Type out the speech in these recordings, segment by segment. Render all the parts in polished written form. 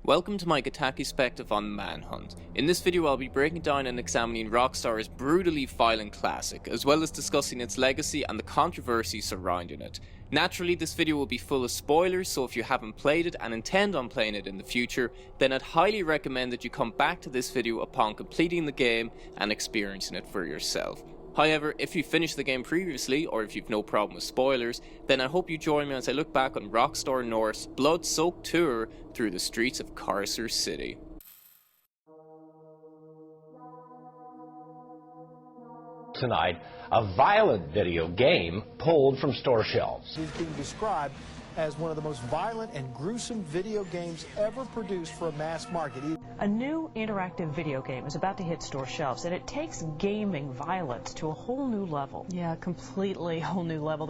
Welcome to my Gotakibono on Manhunt. In this video I'll be breaking down and examining Rockstar's brutally violent classic, as well as discussing its legacy and the controversy surrounding it. Naturally, this video will be full of spoilers, so if you haven't played it and intend on playing it in the future, then I'd highly recommend that you come back to this video upon completing the game and experiencing it for yourself. However, if you finished the game previously, or if you've no problem with spoilers, then I hope you join me as I look back on Rockstar North's blood-soaked tour through the streets of Carcer City. Tonight, a violent video game pulled from store shelves. It's being described as one of the most violent and gruesome video games ever produced for a mass market. A new interactive video game is about to hit store shelves, and it takes gaming violence to a whole new level. Yeah, completely whole new level.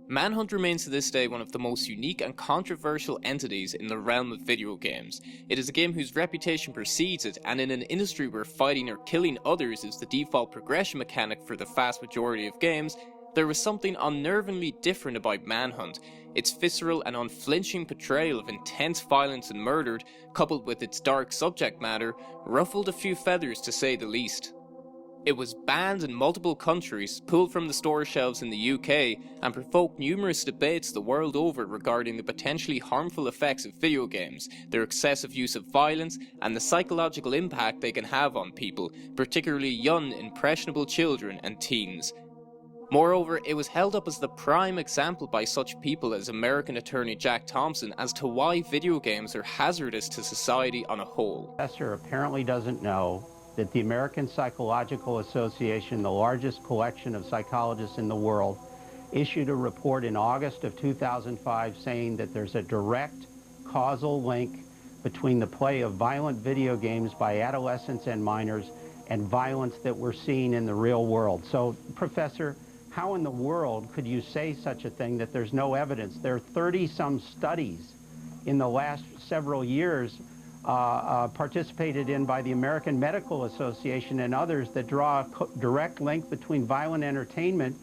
Manhunt remains to this day one of the most unique and controversial entities in the realm of video games. It is a game whose reputation precedes it, and in an industry where fighting or killing others is the default progression mechanic for the vast majority of games, there was something unnervingly different about Manhunt. Its visceral and unflinching portrayal of intense violence and murder, coupled with its dark subject matter, ruffled a few feathers to say the least. It was banned in multiple countries, pulled from the store shelves in the UK, and provoked numerous debates the world over regarding the potentially harmful effects of video games, their excessive use of violence, and the psychological impact they can have on people, particularly young, impressionable children and teens. Moreover, it was held up as the prime example by such people as American attorney Jack Thompson as to why video games are hazardous to society on a whole. Professor apparently doesn't know that the American Psychological Association, the largest collection of psychologists in the world, issued a report in August of 2005 saying that there's a direct causal link between the play of violent video games by adolescents and minors and violence that we're seeing in the real world. So, Professor, how in the world could you say such a thing that there's no evidence? There are 30-some studies in the last several years participated in by the American Medical Association and others that draw a direct link between violent entertainment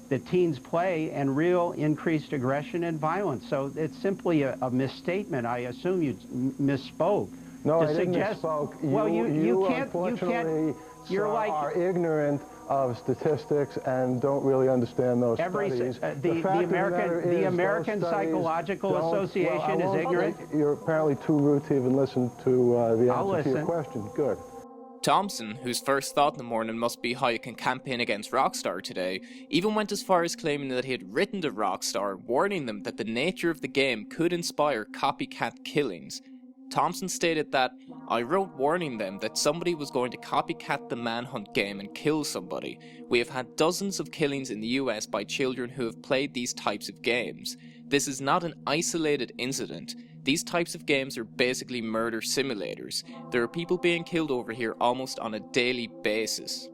that teens play and real increased aggression and violence. So it's simply a misstatement. I assume you misspoke. No, I didn't misspoke. Well, you can't, you're like, are ignorant of statistics and don't really understand those studies. The American Psychological Association is ignorant. You're apparently too rude to even listen to the answer to your question. Good. Thompson, whose first thought in the morning must be how you can campaign against Rockstar today, even went as far as claiming that he had written to Rockstar, warning them that the nature of the game could inspire copycat killings. Thompson stated that, "I wrote warning them that somebody was going to copycat the Manhunt game and kill somebody. We have had dozens of killings in the US by children who have played these types of games. This is not an isolated incident. These types of games are basically murder simulators. There are people being killed over here almost on a daily basis."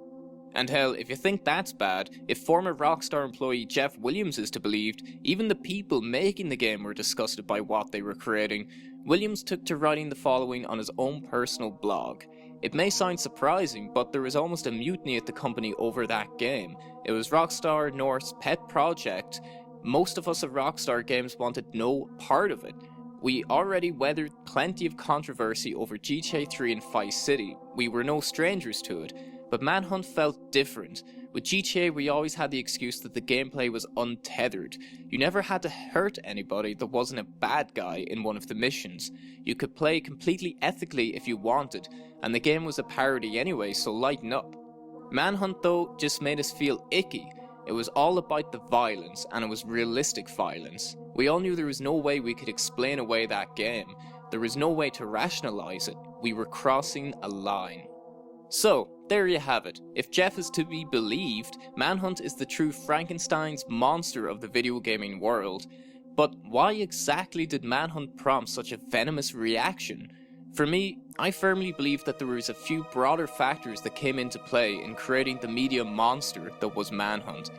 And hell, if you think that's bad, if former Rockstar employee Jeff Williams is to be believed, even the people making the game were disgusted by what they were creating. Williams took to writing the following on his own personal blog. It may sound surprising, but there was almost a mutiny at the company over that game. It was Rockstar North's pet project. Most of us at Rockstar Games wanted no part of it. We already weathered plenty of controversy over GTA 3 and Vice City. We were no strangers to it. But Manhunt felt different. With GTA, we always had the excuse that the gameplay was untethered. You never had to hurt anybody that wasn't a bad guy in one of the missions. You could play completely ethically if you wanted, and the game was a parody anyway, so lighten up. Manhunt, though, just made us feel icky. It was all about the violence, and it was realistic violence. We all knew there was no way we could explain away that game. There was no way to rationalize it. We were crossing a line. So, there you have it. If Jeff is to be believed, Manhunt is the true Frankenstein's monster of the video gaming world. But why exactly did Manhunt prompt such a venomous reaction? For me, I firmly believe that there was a few broader factors that came into play in creating the media monster that was Manhunt.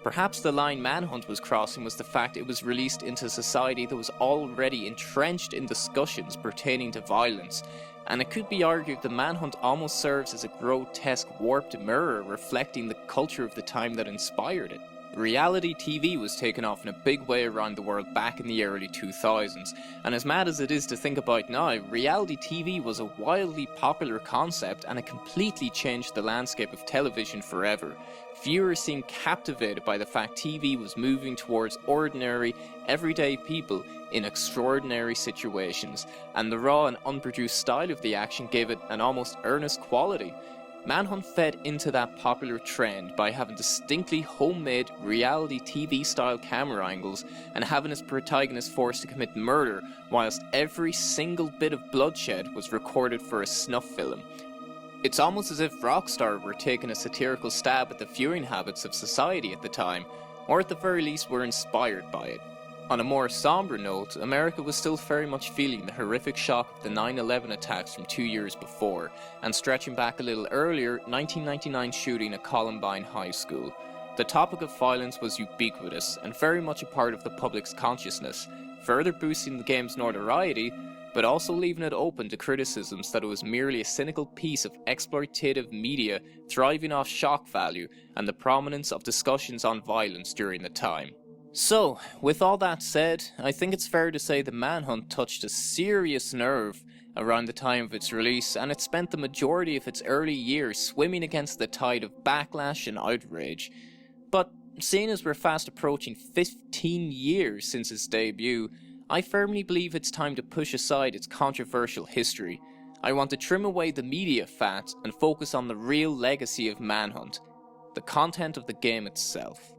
Perhaps the line Manhunt was crossing was the fact it was released into a society that was already entrenched in discussions pertaining to violence, and it could be argued that Manhunt almost serves as a grotesque warped mirror reflecting the culture of the time that inspired it. reality TV was taking off in a big way around the world back in the early 2000s, and as mad as it is to think about now, reality TV was a wildly popular concept and it completely changed the landscape of television forever. Viewers seemed captivated by the fact TV was moving towards ordinary, everyday people in extraordinary situations, and the raw and unproduced style of the action gave it an almost earnest quality. Manhunt fed into that popular trend by having distinctly homemade reality TV style camera angles and having its protagonist forced to commit murder whilst every single bit of bloodshed was recorded for a snuff film. It's almost as if Rockstar were taking a satirical stab at the viewing habits of society at the time, or at the very least were inspired by it. On a more somber note, America was still very much feeling the horrific shock of the 9/11 attacks from 2 years before, and stretching back a little earlier, 1999 shooting at Columbine High School. The topic of violence was ubiquitous and very much a part of the public's consciousness, further boosting the game's notoriety, but also leaving it open to criticisms that it was merely a cynical piece of exploitative media thriving off shock value and the prominence of discussions on violence during the time. So, with all that said, I think it's fair to say that Manhunt touched a serious nerve around the time of its release, and it spent the majority of its early years swimming against the tide of backlash and outrage. But seeing as we're fast approaching 15 years since its debut, I firmly believe it's time to push aside its controversial history. I want to trim away the media fat and focus on the real legacy of Manhunt, the content of the game itself.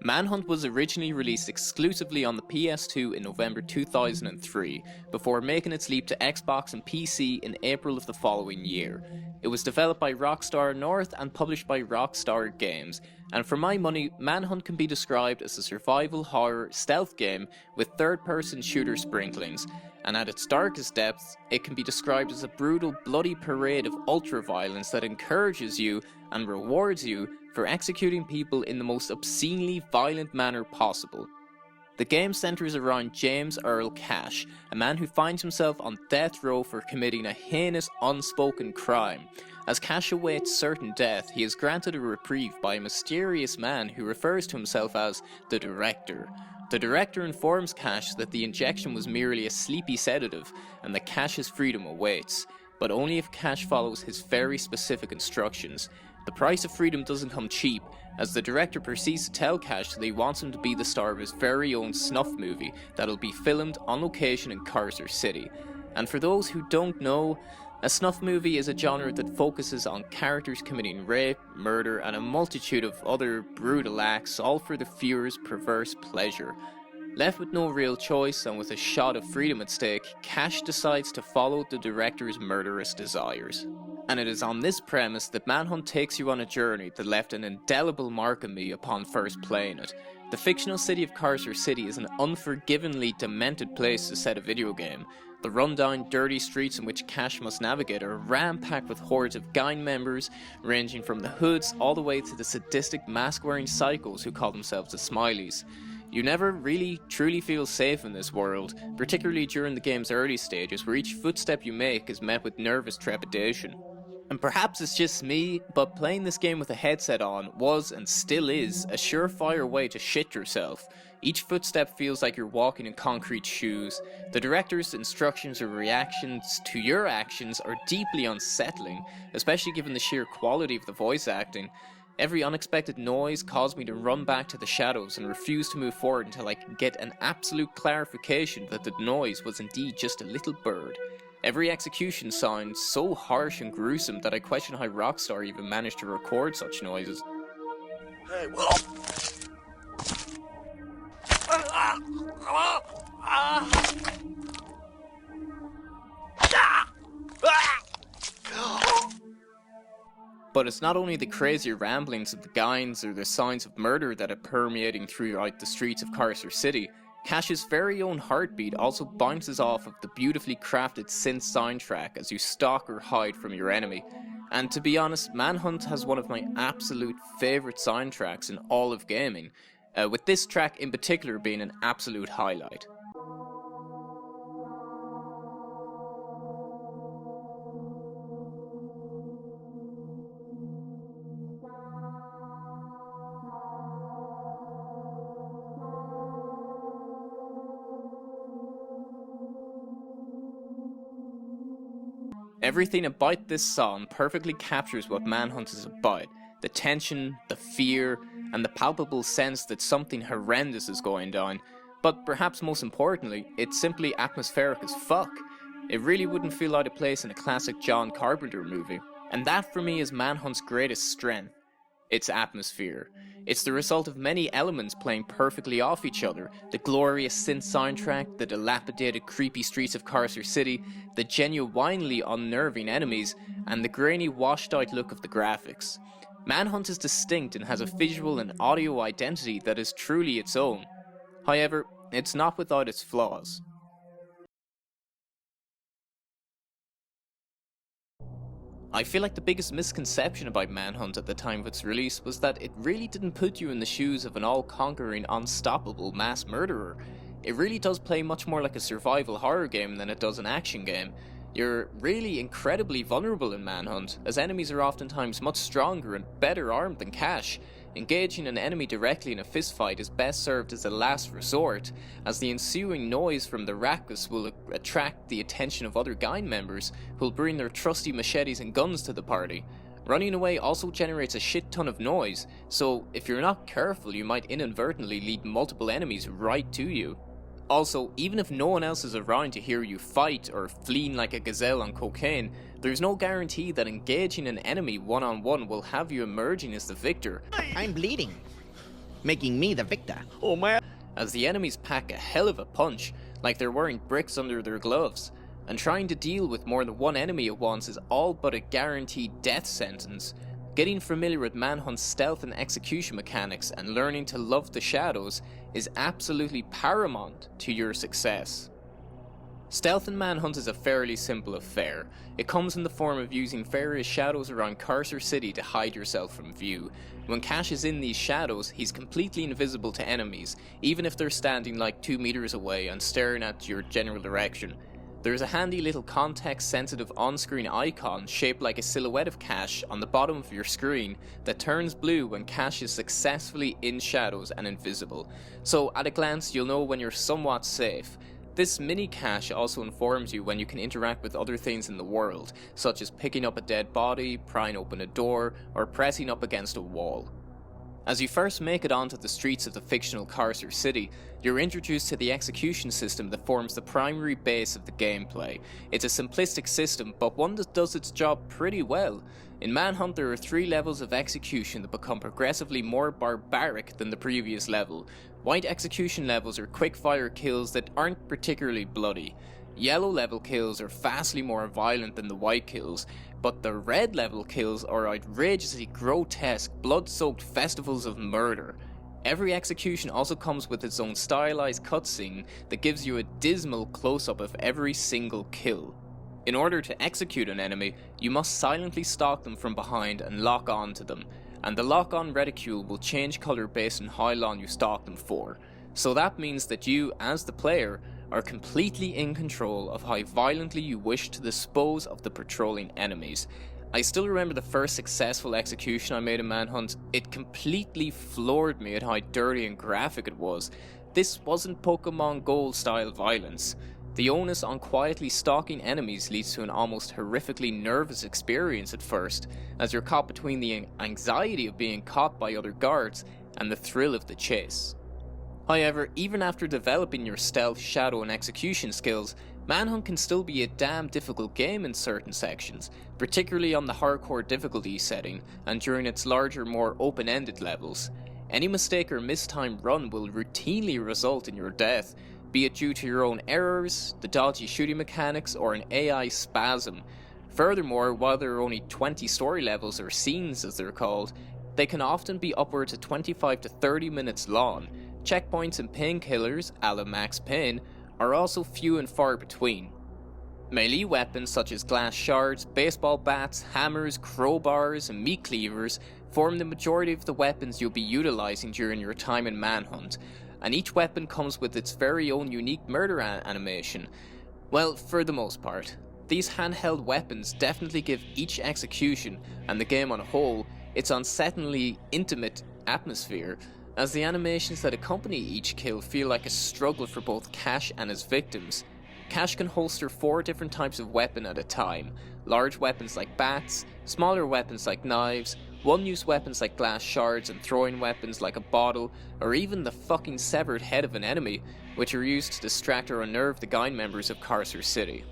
Manhunt was originally released exclusively on the PS2 in November 2003, before making its leap to Xbox and PC in April of the following year. It was developed by Rockstar North and published by Rockstar Games, and for my money, Manhunt can be described as a survival horror stealth game with third-person shooter sprinklings, and at its darkest depths, it can be described as a brutal, bloody parade of ultra-violence that encourages you and rewards you for executing people in the most obscenely violent manner possible. The game centers around James Earl Cash, a man who finds himself on death row for committing a heinous, unspoken crime. As Cash awaits certain death, he is granted a reprieve by a mysterious man who refers to himself as the Director. The Director informs Cash that the injection was merely a sleepy sedative and that Cash's freedom awaits, but only if Cash follows his very specific instructions. The price of freedom doesn't come cheap, as the Director proceeds to tell Cash that he wants him to be the star of his very own snuff movie that'll be filmed on location in Carcer City. And for those who don't know, a snuff movie is a genre that focuses on characters committing rape, murder, and a multitude of other brutal acts, all for the viewer's perverse pleasure. Left with no real choice and with a shot of freedom at stake, Cash decides to follow the Director's murderous desires. And it is on this premise that Manhunt takes you on a journey that left an indelible mark on me upon first playing it. The fictional city of Carcer City is an unforgivingly demented place to set a video game. The rundown, dirty streets in which Cash must navigate are ram-packed with hordes of gang members, ranging from the hoods all the way to the sadistic mask-wearing psychos who call themselves the Smileys. You never really truly feel safe in this world, particularly during the game's early stages, where each footstep you make is met with nervous trepidation. And perhaps it's just me, but playing this game with a headset on was, and still is, a surefire way to shit yourself. Each footstep feels like you're walking in concrete shoes. The Director's instructions or reactions to your actions are deeply unsettling, especially given the sheer quality of the voice acting. Every unexpected noise caused me to run back to the shadows and refuse to move forward until I could get an absolute clarification that the noise was indeed just a little bird. Every execution sounds so harsh and gruesome that I question how Rockstar even managed to record such noises. Hey, well. But it's not only the crazy ramblings of the gangs or the signs of murder that are permeating throughout the streets of Carcer City. Cash's very own heartbeat also bounces off of the beautifully crafted synth soundtrack as you stalk or hide from your enemy. And to be honest, Manhunt has one of my absolute favourite soundtracks in all of gaming, with this track in particular being an absolute highlight. Everything about this song perfectly captures what Manhunt is about. The tension, the fear, and the palpable sense that something horrendous is going down. But perhaps most importantly, it's simply atmospheric as fuck. It really wouldn't feel out of place in a classic John Carpenter movie. And that for me is Manhunt's greatest strength. Its atmosphere. It's the result of many elements playing perfectly off each other. The glorious synth soundtrack, the dilapidated creepy streets of Carcer City, the genuinely unnerving enemies, and the grainy washed out look of the graphics. Manhunt is distinct and has a visual and audio identity that is truly its own. However, it's not without its flaws. I feel like the biggest misconception about Manhunt at the time of its release was that it really didn't put you in the shoes of an all-conquering, unstoppable mass murderer. It really does play much more like a survival horror game than it does an action game. You're really incredibly vulnerable in Manhunt, as enemies are oftentimes much stronger and better armed than Cash. Engaging an enemy directly in a fistfight is best served as a last resort, as the ensuing noise from the ruckus will attract the attention of other gang members who will bring their trusty machetes and guns to the party. Running away also generates a shit ton of noise, so if you're not careful you might inadvertently lead multiple enemies right to you. Also, even if no one else is around to hear you fight or fleeing like a gazelle on cocaine, there's no guarantee that engaging an enemy one-on-one will have you emerging as the victor. I'm bleeding, making me the victor. Oh man! As the enemies pack a hell of a punch, like they're wearing bricks under their gloves, and trying to deal with more than one enemy at once is all but a guaranteed death sentence. Getting familiar with Manhunt's stealth and execution mechanics and learning to love the shadows is absolutely paramount to your success. Stealth in Manhunt is a fairly simple affair. It comes in the form of using various shadows around Carcer City to hide yourself from view. When Cash is in these shadows, he's completely invisible to enemies, even if they're standing like 2 meters away and staring at your general direction. There's a handy little context-sensitive on-screen icon shaped like a silhouette of Cash on the bottom of your screen that turns blue when Cash is successfully in shadows and invisible. So at a glance you'll know when you're somewhat safe. This mini Cash also informs you when you can interact with other things in the world, such as picking up a dead body, prying open a door, or pressing up against a wall. As you first make it onto the streets of the fictional Carcer City, you're introduced to the execution system that forms the primary base of the gameplay. It's a simplistic system, but one that does its job pretty well. In Manhunt there are 3 levels of execution that become progressively more barbaric than the previous level. White execution levels are quick-fire kills that aren't particularly bloody. Yellow level kills are vastly more violent than the white kills, but the red level kills are outrageously grotesque, blood-soaked festivals of murder. Every execution also comes with its own stylized cutscene that gives you a dismal close-up of every single kill. In order to execute an enemy, you must silently stalk them from behind and lock on to them, and the lock-on reticule will change colour based on how long you stalk them for. So that means that you, as the player, are completely in control of how violently you wish to dispose of the patrolling enemies. I still remember the first successful execution I made in Manhunt. It completely floored me at how dirty and graphic it was. This wasn't Pokemon Gold style violence. The onus on quietly stalking enemies leads to an almost horrifically nervous experience at first, as you're caught between the anxiety of being caught by other guards and the thrill of the chase. However, even after developing your stealth, shadow and execution skills, Manhunt can still be a damn difficult game in certain sections, particularly on the hardcore difficulty setting and during its larger, more open-ended levels. Any mistake or mistimed run will routinely result in your death, be it due to your own errors, the dodgy shooting mechanics, or an AI spasm. Furthermore, while there are only 20 story levels, or scenes as they're called, they can often be upwards of 25 to 30 minutes long. Checkpoints and painkillers, a la Max Payne, are also few and far between. Melee weapons such as glass shards, baseball bats, hammers, crowbars, and meat cleavers form the majority of the weapons you'll be utilising during your time in Manhunt, and each weapon comes with its very own unique murder animation. Well, for the most part. These handheld weapons definitely give each execution, and the game on a whole, its unsettlingly intimate atmosphere, as the animations that accompany each kill feel like a struggle for both Cash and his victims. Cash can holster 4 different types of weapon at a time: large weapons like bats, smaller weapons like knives, one-use weapons like glass shards, and throwing weapons like a bottle, or even the fucking severed head of an enemy, which are used to distract or unnerve the gang members of Carcer City.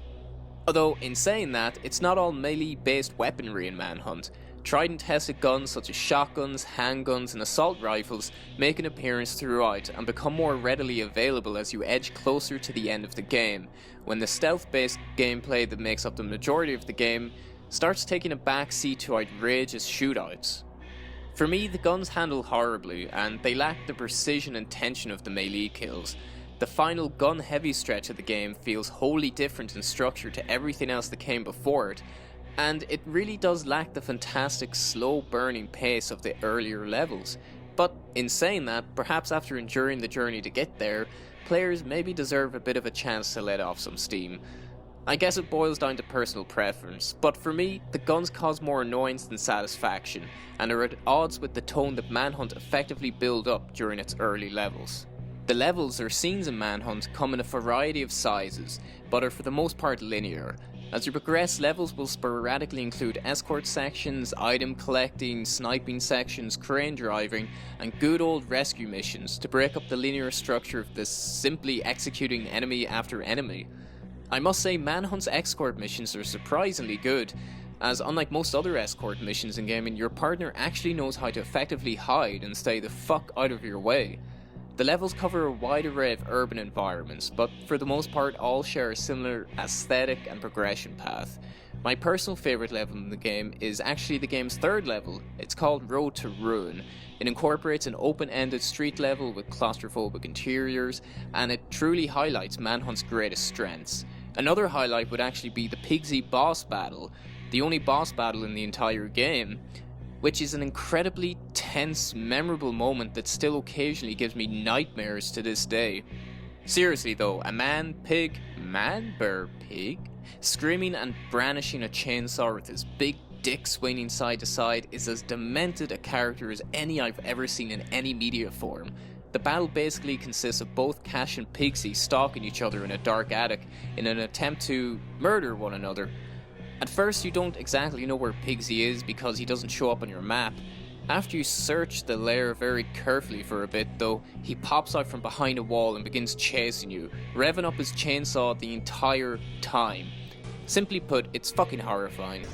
Although, in saying that, it's not all melee-based weaponry in Manhunt. Tried and tested guns such as shotguns, handguns, and assault rifles make an appearance throughout and become more readily available as you edge closer to the end of the game, when the stealth-based gameplay that makes up the majority of the game starts taking a backseat to outrageous shootouts. For me, the guns handle horribly, and they lack the precision and tension of the melee kills. The final gun-heavy stretch of the game feels wholly different in structure to everything else that came before it, and it really does lack the fantastic slow-burning pace of the earlier levels. But in saying that, perhaps after enduring the journey to get there, players maybe deserve a bit of a chance to let off some steam. I guess it boils down to personal preference, but for me, the guns cause more annoyance than satisfaction, and are at odds with the tone that Manhunt effectively built up during its early levels. The levels or scenes in Manhunt come in a variety of sizes, but are for the most part linear. As you progress, levels will sporadically include escort sections, item collecting, sniping sections, crane driving, and good old rescue missions to break up the linear structure of this simply executing enemy after enemy. I must say, Manhunt's escort missions are surprisingly good, as unlike most other escort missions in gaming, your partner actually knows how to effectively hide and stay the fuck out of your way. The levels cover a wide array of urban environments, but for the most part all share a similar aesthetic and progression path. My personal favourite level in the game is actually the game's third level. It's called Road to Ruin. It incorporates an open-ended street level with claustrophobic interiors, and it truly highlights Manhunt's greatest strengths. Another highlight would actually be the Pigsy boss battle, the only boss battle in the entire game, which is an incredibly tense, memorable moment that still occasionally gives me nightmares to this day. Seriously though, a man-pig, screaming and brandishing a chainsaw with his big dick swinging side to side is as demented a character as any I've ever seen in any media form. The battle basically consists of both Cash and Pigsy stalking each other in a dark attic in an attempt to murder one another. At first you don't exactly know where Pigsy is because he doesn't show up on your map. After you search the lair very carefully for a bit though, he pops out from behind a wall and begins chasing you, revving up his chainsaw the entire time. Simply put, it's fucking horrifying.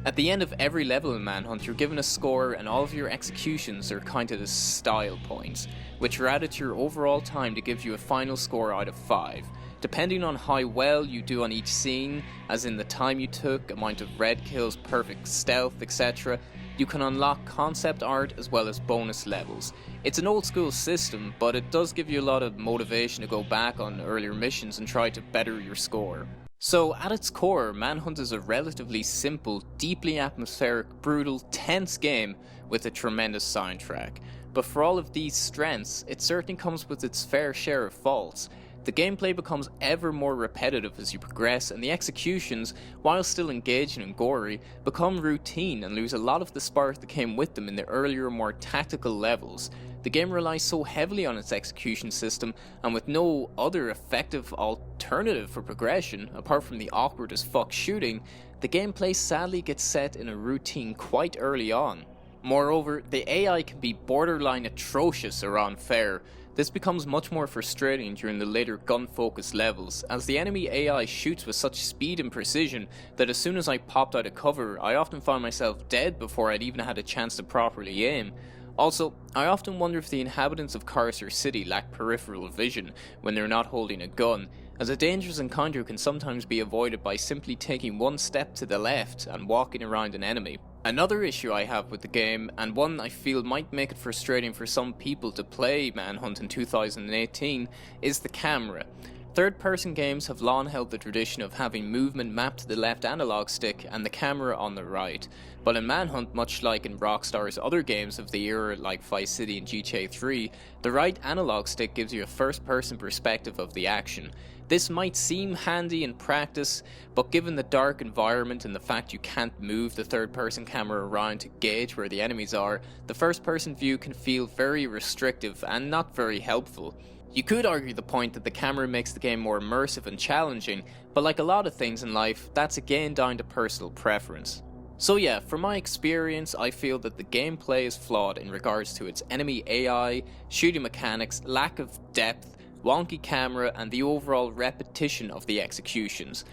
At the end of every level in Manhunt, you're given a score, and all of your executions are counted as style points, which are added to your overall time to give you a final score out of 5. Depending on how well you do on each scene, as in the time you took, amount of red kills, perfect stealth, etc., you can unlock concept art as well as bonus levels. It's an old school system, but it does give you a lot of motivation to go back on earlier missions and try to better your score. So, at its core, Manhunt is a relatively simple, deeply atmospheric, brutal, tense game with a tremendous soundtrack. But for all of these strengths, it certainly comes with its fair share of faults. The gameplay becomes ever more repetitive as you progress, and the executions, while still engaging and gory, become routine and lose a lot of the spark that came with them in the earlier, more tactical levels. The game relies so heavily on its execution system, and with no other effective alternative for progression, apart from the awkward as fuck shooting, the gameplay sadly gets set in a routine quite early on. Moreover, the AI can be borderline atrocious or unfair. This becomes much more frustrating during the later gun-focused levels, as the enemy AI shoots with such speed and precision that as soon as I popped out of cover, I often found myself dead before I'd even had a chance to properly aim. Also, I often wonder if the inhabitants of Carcer City lack peripheral vision when they're not holding a gun, as a dangerous encounter can sometimes be avoided by simply taking one step to the left and walking around an enemy. Another issue I have with the game, and one I feel might make it frustrating for some people to play Manhunt in 2018, is the camera. Third-person games have long held the tradition of having movement mapped to the left analog stick and the camera on the right, but in Manhunt, much like in Rockstar's other games of the era like Vice City and GTA 3, the right analog stick gives you a first-person perspective of the action. This might seem handy in practice, but given the dark environment and the fact you can't move the third-person camera around to gauge where the enemies are, the first-person view can feel very restrictive and not very helpful. You could argue the point that the camera makes the game more immersive and challenging, but like a lot of things in life, that's again down to personal preference. So yeah, from my experience, I feel that the gameplay is flawed in regards to its enemy AI, shooting mechanics, lack of depth, wonky camera, and the overall repetition of the executions.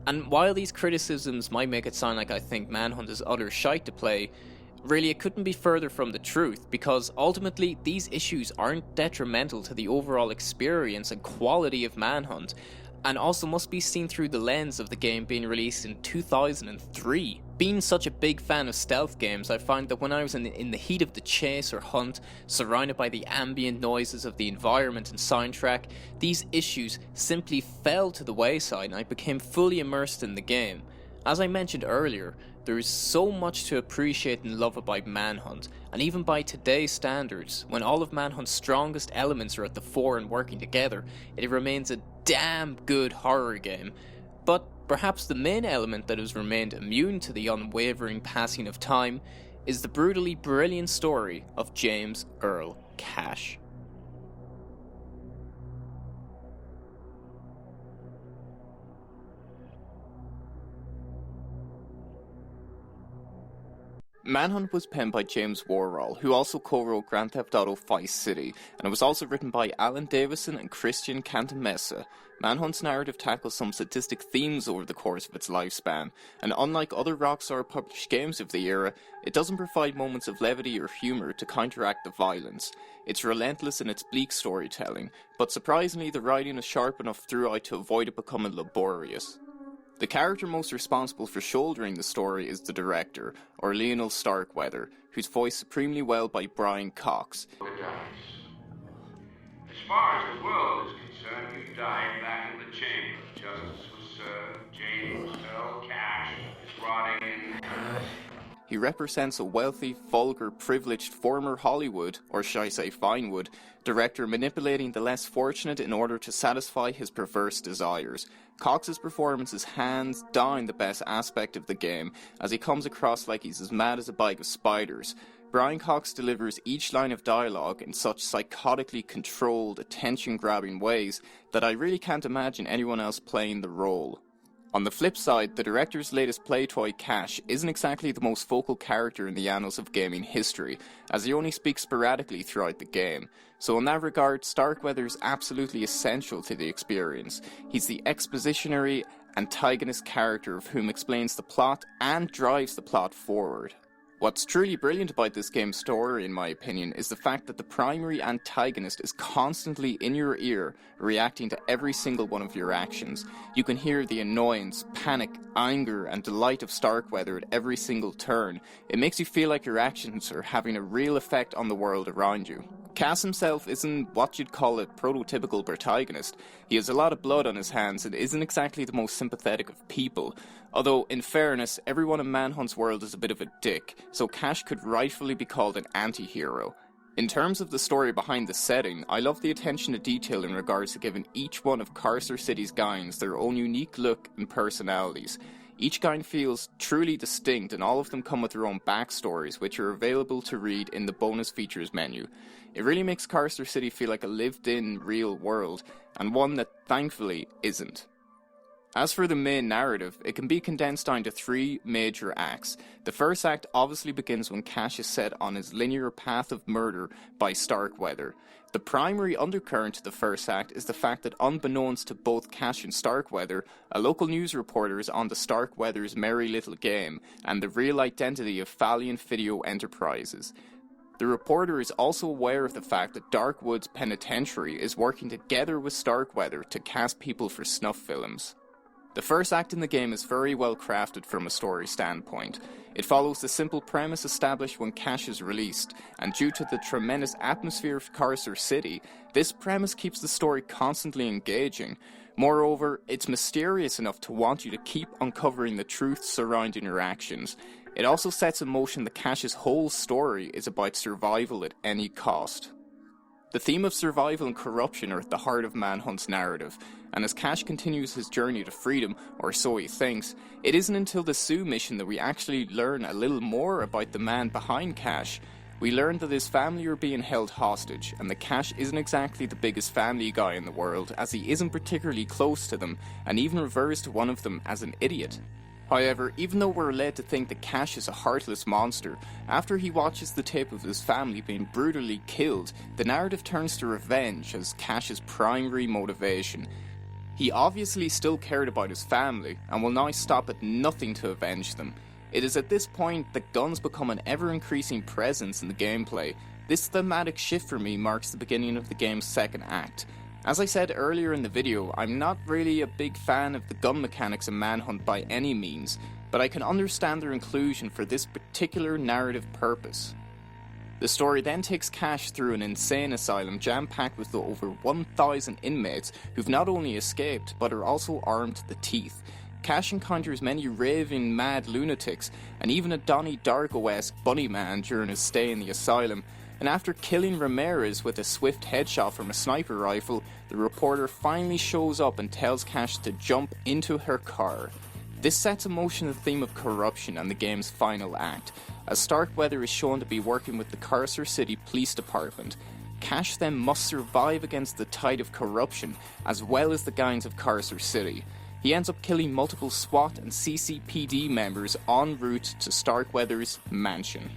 And while these criticisms might make it sound like I think Manhunt is utter shite to play, really, it couldn't be further from the truth, because ultimately these issues aren't detrimental to the overall experience and quality of Manhunt, and also must be seen through the lens of the game being released in 2003. Being such a big fan of stealth games, I find that when I was in the heat of the chase or hunt, surrounded by the ambient noises of the environment and soundtrack, these issues simply fell to the wayside and I became fully immersed in the game. As I mentioned earlier, there is so much to appreciate and love about Manhunt, and even by today's standards, when all of Manhunt's strongest elements are at the fore and working together, it remains a damn good horror game. But perhaps the main element that has remained immune to the unwavering passing of time is the brutally brilliant story of James Earl Cash. Manhunt was penned by James Worrell, who also co-wrote Grand Theft Auto Vice City, and it was also written by Alan Davison and Christian Cantamessa. Manhunt's narrative tackles some sadistic themes over the course of its lifespan, and unlike other Rockstar published games of the era, it doesn't provide moments of levity or humour to counteract the violence. It's relentless in its bleak storytelling, but surprisingly the writing is sharp enough throughout to avoid it becoming laborious. The character most responsible for shouldering the story is the director, or Lionel Starkweather, who's voiced supremely well by Brian Cox. As far as the world is concerned, you died back in the chamber. Justice was served. James Earl Cash is rotting in... He represents a wealthy, vulgar, privileged former Hollywood, or shall I say Vinewood, director manipulating the less fortunate in order to satisfy his perverse desires. Cox's performance is hands down the best aspect of the game, as he comes across like he's as mad as a bag of spiders. Brian Cox delivers each line of dialogue in such psychotically controlled, attention-grabbing ways that I really can't imagine anyone else playing the role. On the flip side, the director's latest play toy, Cash, isn't exactly the most focal character in the annals of gaming history, as he only speaks sporadically throughout the game. So in that regard, Starkweather's absolutely essential to the experience. He's the expositionary, antagonist character of whom explains the plot and drives the plot forward. What's truly brilliant about this game's story, in my opinion, is the fact that the primary antagonist is constantly in your ear, reacting to every single one of your actions. You can hear the annoyance, panic, anger, and delight of Starkweather at every single turn. It makes you feel like your actions are having a real effect on the world around you. Cass himself isn't what you'd call a prototypical protagonist. He has a lot of blood on his hands and isn't exactly the most sympathetic of people. Although, in fairness, everyone in Manhunt's world is a bit of a dick, so Cash could rightfully be called an anti-hero. In terms of the story behind the setting, I love the attention to detail in regards to giving each one of Carcer City's gangs their own unique look and personalities. Each gang feels truly distinct, and all of them come with their own backstories, which are available to read in the bonus features menu. It really makes Carcer City feel like a lived-in, real world, and one that thankfully isn't. As for the main narrative, it can be condensed down to 3 major acts. The first act obviously begins when Cash is set on his linear path of murder by Starkweather. The primary undercurrent to the first act is the fact that unbeknownst to both Cash and Starkweather, a local news reporter is on to Starkweather's merry little game and the real identity of Valiant Video Enterprises. The reporter is also aware of the fact that Darkwoods Penitentiary is working together with Starkweather to cast people for snuff films. The first act in the game is very well crafted from a story standpoint. It follows the simple premise established when Cash is released, and due to the tremendous atmosphere of Carcer City, this premise keeps the story constantly engaging. Moreover, it's mysterious enough to want you to keep uncovering the truth surrounding your actions. It also sets in motion that Cash's whole story is about survival at any cost. The theme of survival and corruption are at the heart of Manhunt's narrative, and as Cash continues his journey to freedom, or so he thinks, it isn't until the Sioux mission that we actually learn a little more about the man behind Cash. We learn that his family are being held hostage, and that Cash isn't exactly the biggest family guy in the world, as he isn't particularly close to them, and even refers to one of them as an idiot. However, even though we're led to think that Cash is a heartless monster, after he watches the tape of his family being brutally killed, the narrative turns to revenge as Cash's primary motivation. He obviously still cared about his family, and will now stop at nothing to avenge them. It is at this point that guns become an ever-increasing presence in the gameplay. This thematic shift for me marks the beginning of the game's second act. As I said earlier in the video, I'm not really a big fan of the gun mechanics in Manhunt by any means, but I can understand their inclusion for this particular narrative purpose. The story then takes Cash through an insane asylum jam-packed with over 1,000 inmates who've not only escaped, but are also armed to the teeth. Cash encounters many raving mad lunatics, and even a Donnie Darko-esque bunny man during his stay in the asylum. And after killing Ramirez with a swift headshot from a sniper rifle, the reporter finally shows up and tells Cash to jump into her car. This sets in motion the theme of corruption and the game's final act, as Starkweather is shown to be working with the Carcer City Police Department. Cash then must survive against the tide of corruption, as well as the gangs of Carcer City. He ends up killing multiple SWAT and CCPD members en route to Starkweather's mansion.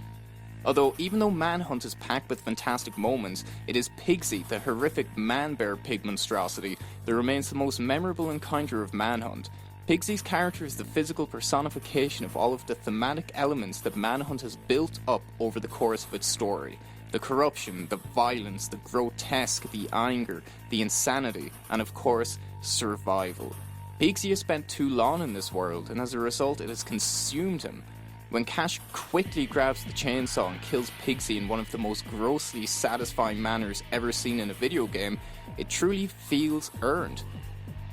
Although, even though Manhunt is packed with fantastic moments, it is Pigsy, the horrific man-bear pig monstrosity, that remains the most memorable encounter of Manhunt. Pigsy's character is the physical personification of all of the thematic elements that Manhunt has built up over the course of its story. The corruption, the violence, the grotesque, the anger, the insanity, and of course, survival. Pigsy has spent too long in this world, and as a result it has consumed him. When Cash quickly grabs the chainsaw and kills Pigsy in one of the most grossly satisfying manners ever seen in a video game, it truly feels earned.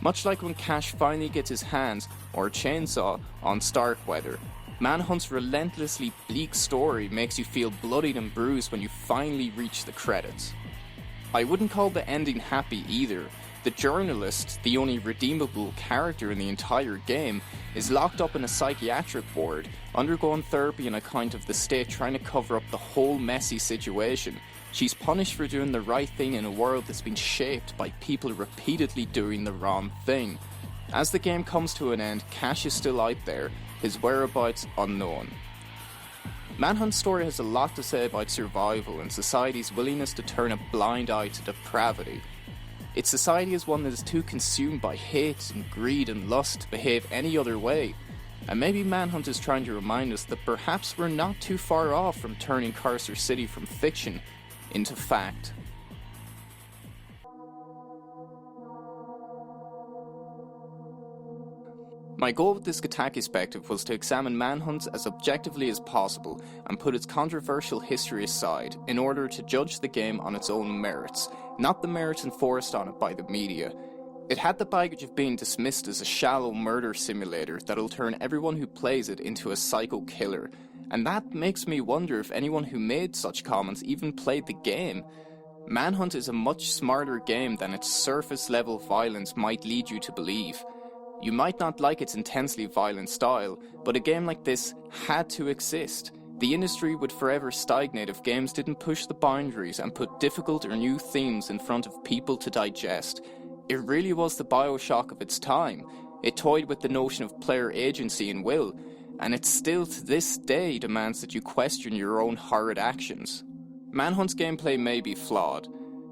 Much like when Cash finally gets his hands, or a chainsaw, on Starkweather, Manhunt's relentlessly bleak story makes you feel bloodied and bruised when you finally reach the credits. I wouldn't call the ending happy either. The journalist, the only redeemable character in the entire game, is locked up in a psychiatric ward, undergoing therapy on account of the state trying to cover up the whole messy situation. She's punished for doing the right thing in a world that's been shaped by people repeatedly doing the wrong thing. As the game comes to an end, Cash is still out there, his whereabouts unknown. Manhunt's story has a lot to say about survival and society's willingness to turn a blind eye to depravity. Its society is one that is too consumed by hate and greed and lust to behave any other way. And maybe Manhunt is trying to remind us that perhaps we're not too far off from turning Carcer City from fiction into fact. My goal with this Gotakispective was to examine Manhunt as objectively as possible and put its controversial history aside in order to judge the game on its own merits, not the merits enforced on it by the media. It had the baggage of being dismissed as a shallow murder simulator that'll turn everyone who plays it into a psycho killer, and that makes me wonder if anyone who made such comments even played the game. Manhunt is a much smarter game than its surface level violence might lead you to believe. You might not like its intensely violent style, but a game like this had to exist. The industry would forever stagnate if games didn't push the boundaries and put difficult or new themes in front of people to digest. It really was the Bioshock of its time. It toyed with the notion of player agency and will, and it still to this day demands that you question your own horrid actions. Manhunt's gameplay may be flawed,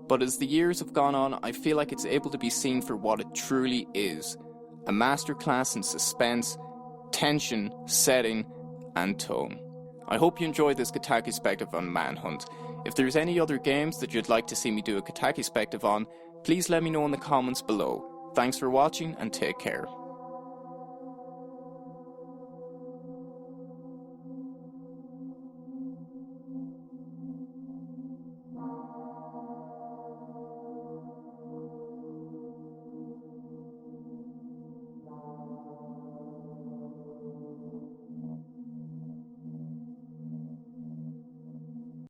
but as the years have gone on, I feel like it's able to be seen for what it truly is. A masterclass in suspense, tension, setting, and tone. I hope you enjoyed this Gotakispective on Manhunt. If there's any other games that you'd like to see me do a Gotakispective on, please let me know in the comments below. Thanks for watching and take care.